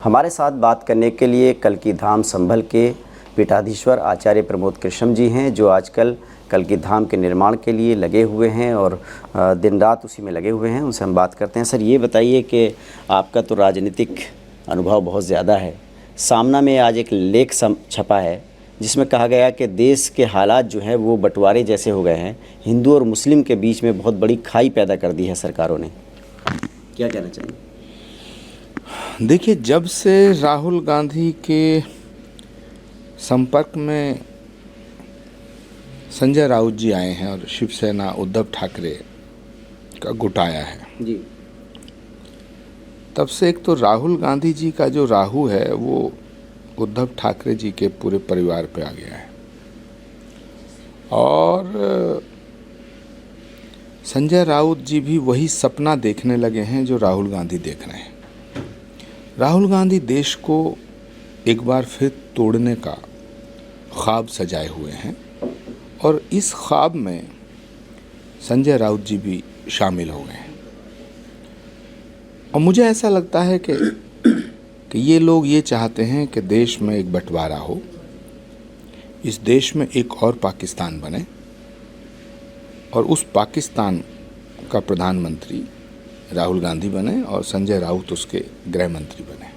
हमारे साथ बात करने के लिए कल्की धाम संभल के पीठाधीश्वर आचार्य प्रमोद कृष्णम जी हैं, जो आजकल कल्की धाम के निर्माण के लिए लगे हुए हैं और दिन रात उसी में लगे हुए हैं। उनसे हम बात करते हैं। सर, ये बताइए कि आपका तो राजनीतिक अनुभव बहुत ज़्यादा है। सामना में आज एक लेख छपा है जिसमें कहा गया कि देश के हालात जो हैं वो बंटवारे जैसे हो गए हैं। हिंदू और मुस्लिम के बीच में बहुत बड़ी खाई पैदा कर दी है सरकारों ने। क्या कहना चाहिए? देखिए, जब से राहुल गांधी के संपर्क में संजय राउत जी आए हैं और शिवसेना उद्धव ठाकरे का गुट आया है जी, तब से एक तो राहुल गांधी जी का जो राहु है वो उद्धव ठाकरे जी के पूरे परिवार पे आ गया है। और संजय राउत जी भी वही सपना देखने लगे हैं जो राहुल गांधी देख रहे हैं। राहुल गांधी देश को एक बार फिर तोड़ने का ख्वाब सजाए हुए हैं और इस ख्वाब में संजय राउत जी भी शामिल हो गए हैं। और मुझे ऐसा लगता है कि ये लोग ये चाहते हैं कि देश में एक बंटवारा हो, इस देश में एक और पाकिस्तान बने और उस पाकिस्तान का प्रधानमंत्री राहुल गांधी बने और संजय राउत उसके गृह मंत्री बने।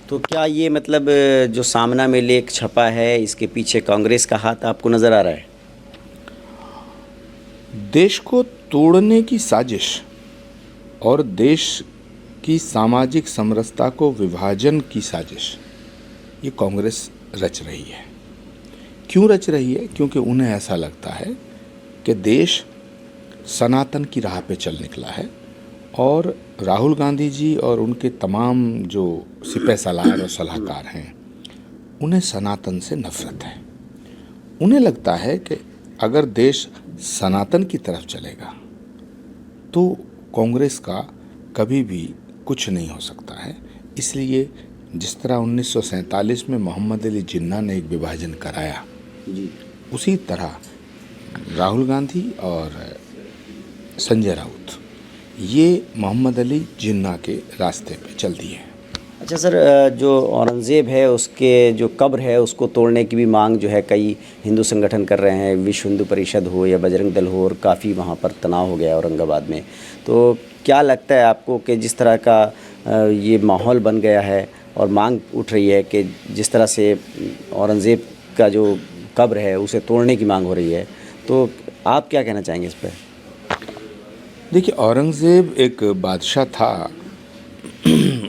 तो क्या ये मतलब जो सामना में लेख छपा है इसके पीछे कांग्रेस का हाथ आपको नज़र आ रहा है? देश को तोड़ने की साजिश और देश की सामाजिक समरसता को विभाजन की साजिश ये कांग्रेस रच रही है। क्यों रच रही है? क्योंकि उन्हें ऐसा लगता है कि देश सनातन की राह पे चल निकला है और राहुल गांधी जी और उनके तमाम जो सिपह सालार और सलाहकार हैं उन्हें सनातन से नफरत है। उन्हें लगता है कि अगर देश सनातन की तरफ चलेगा तो कांग्रेस का कभी भी कुछ नहीं हो सकता है। इसलिए जिस तरह 1947 में मोहम्मद अली जिन्ना ने एक विभाजन कराया जी, उसी तरह राहुल गांधी और संजय राउत ये मोहम्मद अली जिन्ना के रास्ते पे चल दिए। अच्छा सर, जो औरंगज़ेब है उसके जो कब्र है उसको तोड़ने की भी मांग जो है कई हिंदू संगठन कर रहे हैं, विश्व हिंदू परिषद हो या बजरंग दल हो, और काफ़ी वहाँ पर तनाव हो गया औरंगाबाद में। तो क्या लगता है आपको कि जिस तरह का ये माहौल बन गया है और मांग उठ रही है कि जिस तरह से औरंगज़ेब का जो कब्र है उसे तोड़ने की मांग हो रही है, तो आप क्या कहना चाहेंगे इस पर? देखिए, औरंगज़ेब एक बादशाह था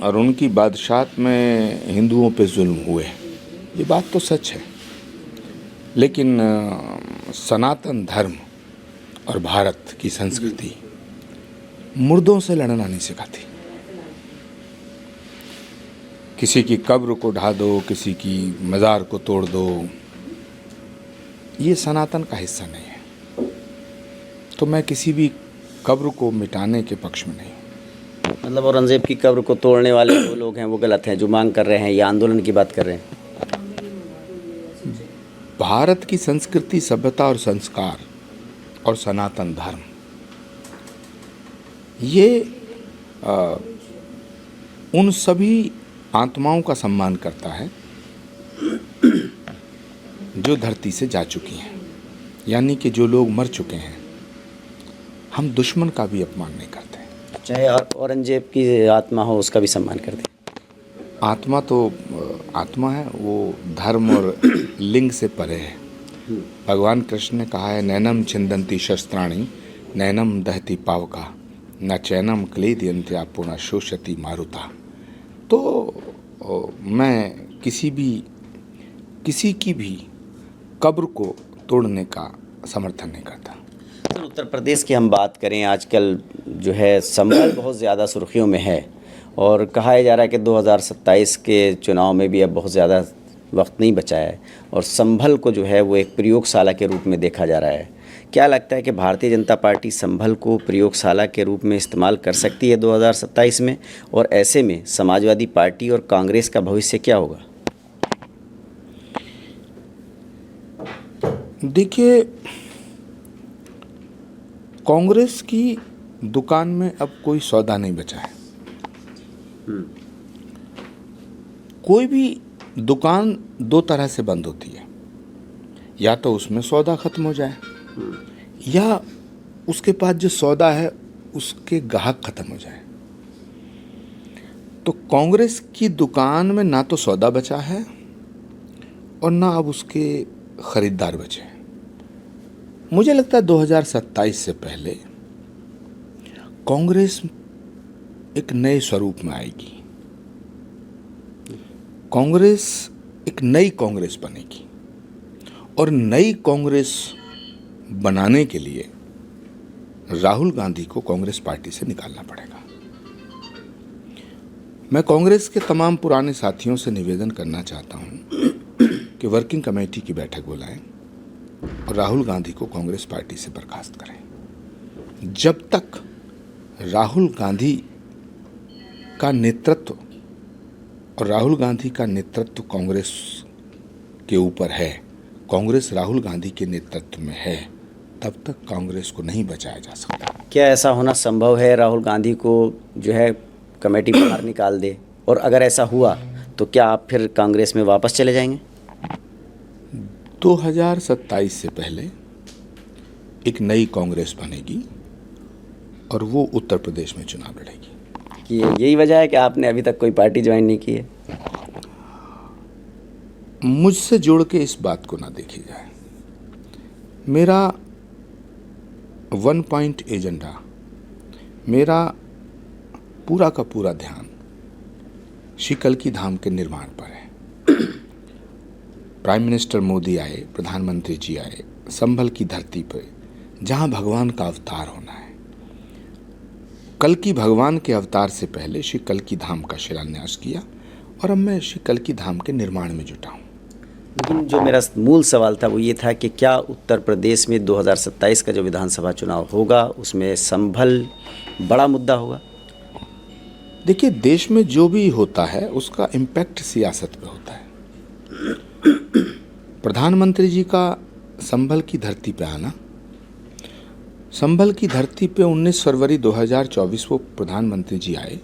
और उनकी बादशाहत में हिंदुओं पे जुल्म हुए, ये बात तो सच है। लेकिन सनातन धर्म और भारत की संस्कृति मुर्दों से लड़ना नहीं सिखाती। किसी की कब्र को ढा दो, किसी की मज़ार को तोड़ दो, ये सनातन का हिस्सा नहीं है। तो मैं किसी भी कब्र को मिटाने के पक्ष में नहीं। मतलब औरंगज़ेब की कब्र को तोड़ने वाले वो लोग हैं वो गलत हैं जो मांग कर रहे हैं या आंदोलन की बात कर रहे हैं? भारत की संस्कृति, सभ्यता और संस्कार और सनातन धर्म ये उन सभी आत्माओं का सम्मान करता है जो धरती से जा चुकी हैं, यानी कि जो लोग मर चुके हैं। हम दुश्मन का भी अपमान नहीं करते। चाहे औरंगज़ेब की आत्मा हो उसका भी सम्मान करते हैं। आत्मा तो आत्मा है, वो धर्म और लिंग से परे है। भगवान कृष्ण ने कहा है, नैनम छिंदंती शस्त्राणि नैनम दहती पावका न चैनम क्लेदयन्त्या पुनः शोषति मारुता। तो मैं किसी की भी कब्र को तोड़ने का समर्थन नहीं करता। सर, उत्तर प्रदेश की हम बात करें, आजकल जो है संभल बहुत ज़्यादा सुर्खियों में है और कहा जा रहा है कि 2027 के चुनाव में भी अब बहुत ज़्यादा वक्त नहीं बचा है और संभल को जो है वो एक प्रयोगशाला के रूप में देखा जा रहा है। क्या लगता है कि भारतीय जनता पार्टी संभल को प्रयोगशाला के रूप में इस्तेमाल कर सकती है 2027 में, और ऐसे में समाजवादी पार्टी और कांग्रेस का भविष्य क्या होगा? देखिए, कांग्रेस की दुकान में अब कोई सौदा नहीं बचा है। कोई भी दुकान दो तरह से बंद होती है, या तो उसमें सौदा खत्म हो जाए या उसके पास जो सौदा है उसके ग्राहक खत्म हो जाए। तो कांग्रेस की दुकान में ना तो सौदा बचा है और ना अब उसके खरीदार बचे हैं। मुझे लगता है 2027 से पहले कांग्रेस एक नए स्वरूप में आएगी। कांग्रेस एक नई कांग्रेस बनेगी और नई कांग्रेस बनाने के लिए राहुल गांधी को कांग्रेस पार्टी से निकालना पड़ेगा। मैं कांग्रेस के तमाम पुराने साथियों से निवेदन करना चाहता हूं कि वर्किंग कमेटी की बैठक बुलाएं और राहुल गांधी को कांग्रेस पार्टी से बर्खास्त करें। जब तक राहुल गांधी का नेतृत्व और राहुल गांधी का नेतृत्व कांग्रेस के ऊपर है, कांग्रेस राहुल गांधी के नेतृत्व में है, तब तक कांग्रेस को नहीं बचाया जा सकता। क्या ऐसा होना संभव है राहुल गांधी को जो है कमेटी बाहर निकाल दे, और अगर ऐसा हुआ तो क्या आप फिर कांग्रेस में वापस चले जाएंगे? 2027 से पहले एक नई कांग्रेस बनेगी और वो उत्तर प्रदेश में चुनाव लड़ेगी। कि यही वजह है कि आपने अभी तक कोई पार्टी ज्वाइन नहीं की है? मुझसे जोड़ के इस बात को ना देखी जाए। मेरा 1 पॉइंट एजेंडा, मेरा पूरा का पूरा ध्यान श्री कल्की धाम के निर्माण पर है। प्राइम मिनिस्टर मोदी आए, प्रधानमंत्री जी आए संभल की धरती पर, जहां भगवान का अवतार होना है। कल्की भगवान के अवतार से पहले श्री कल्की धाम का शिलान्यास किया और अब मैं श्री कल्की धाम के निर्माण में जुटा हूँ। लेकिन जो मेरा मूल सवाल था वो ये था कि क्या उत्तर प्रदेश में 2027 का जो विधानसभा चुनाव होगा उसमें संभल बड़ा मुद्दा होगा? देखिए, देश में जो भी होता है उसका इम्पैक्ट सियासत पे होता है। प्रधानमंत्री जी का संभल की धरती पे आना, संभल की धरती पे 19 फरवरी 2024 को प्रधानमंत्री जी आए,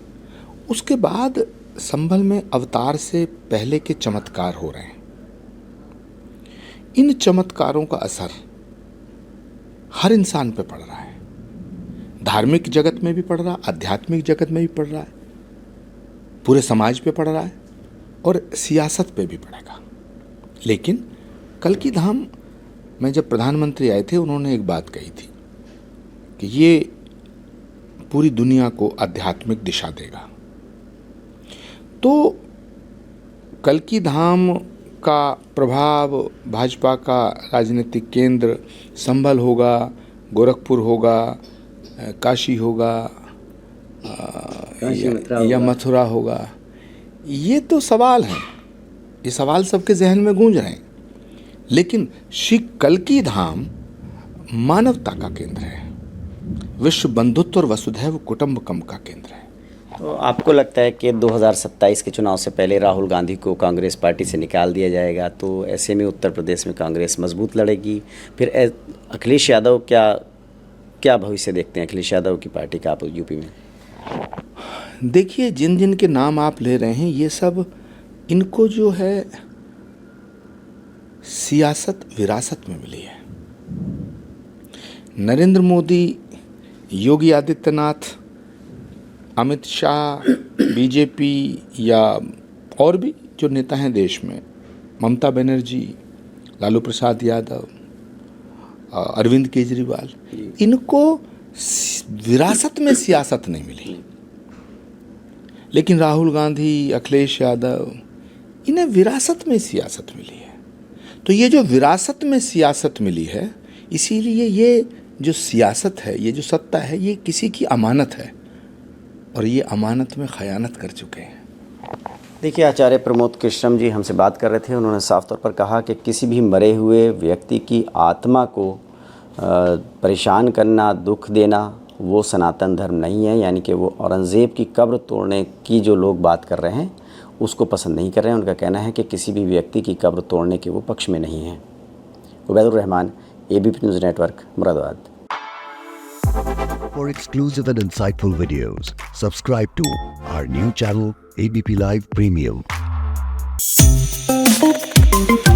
उसके बाद संभल में अवतार से पहले के चमत्कार हो रहे हैं। इन चमत्कारों का असर हर इंसान पे पड़ रहा है। धार्मिक जगत में भी पड़ रहा है, आध्यात्मिक जगत में भी पड़ रहा है, पूरे समाज पे पड़ रहा है और सियासत पे भी पड़ेगा। लेकिन कल्की धाम में जब प्रधानमंत्री आए थे, उन्होंने एक बात कही थी कि ये पूरी दुनिया को आध्यात्मिक दिशा देगा। तो कल्की धाम का प्रभाव, भाजपा का राजनीतिक केंद्र संभल होगा, गोरखपुर होगा, काशी होगा या मथुरा होगा, ये तो सवाल हैं। ये सवाल सबके जहन में गूंज रहे हैं। लेकिन श्री कल्की धाम मानवता का केंद्र है, विश्व बंधुत्व और वसुधैव कुटुंबकम का केंद्र है। तो आपको लगता है कि 2027 के चुनाव से पहले राहुल गांधी को कांग्रेस पार्टी से निकाल दिया जाएगा, तो ऐसे में उत्तर प्रदेश में कांग्रेस मजबूत लड़ेगी? फिर अखिलेश यादव क्या भविष्य देखते हैं अखिलेश यादव की पार्टी का आप यूपी में? देखिए, जिन जिन के नाम आप ले रहे हैं, ये सब, इनको जो है सियासत विरासत में मिली है। नरेंद्र मोदी, योगी आदित्यनाथ, अमित शाह, बीजेपी या और भी जो नेता हैं देश में, ममता बनर्जी, लालू प्रसाद यादव, अरविंद केजरीवाल, इनको विरासत में सियासत नहीं मिली। लेकिन राहुल गांधी, अखिलेश यादव, इन्हें विरासत में सियासत मिली है। तो ये जो विरासत में सियासत मिली है, इसीलिए ये जो सियासत है, ये जो सत्ता है, ये किसी की अमानत है और ये अमानत में खयानत कर चुके हैं। देखिए, आचार्य प्रमोद कृष्णम जी हमसे बात कर रहे थे। उन्होंने साफ तौर पर कहा कि किसी भी मरे हुए व्यक्ति की आत्मा को परेशान करना, दुख देना, वो सनातन धर्म नहीं है। यानी कि वो औरंगज़ेब की कब्र तोड़ने की जो लोग बात कर रहे हैं उसको पसंद नहीं कर रहे हैं। उनका कहना है कि किसी भी व्यक्ति की कब्र तोड़ने के वो पक्ष में नहीं हैं। Ubaidur Rahman, ABP news network, Moradabad. For exclusive and insightful videos, subscribe to our new channel ABP Live Premium. है।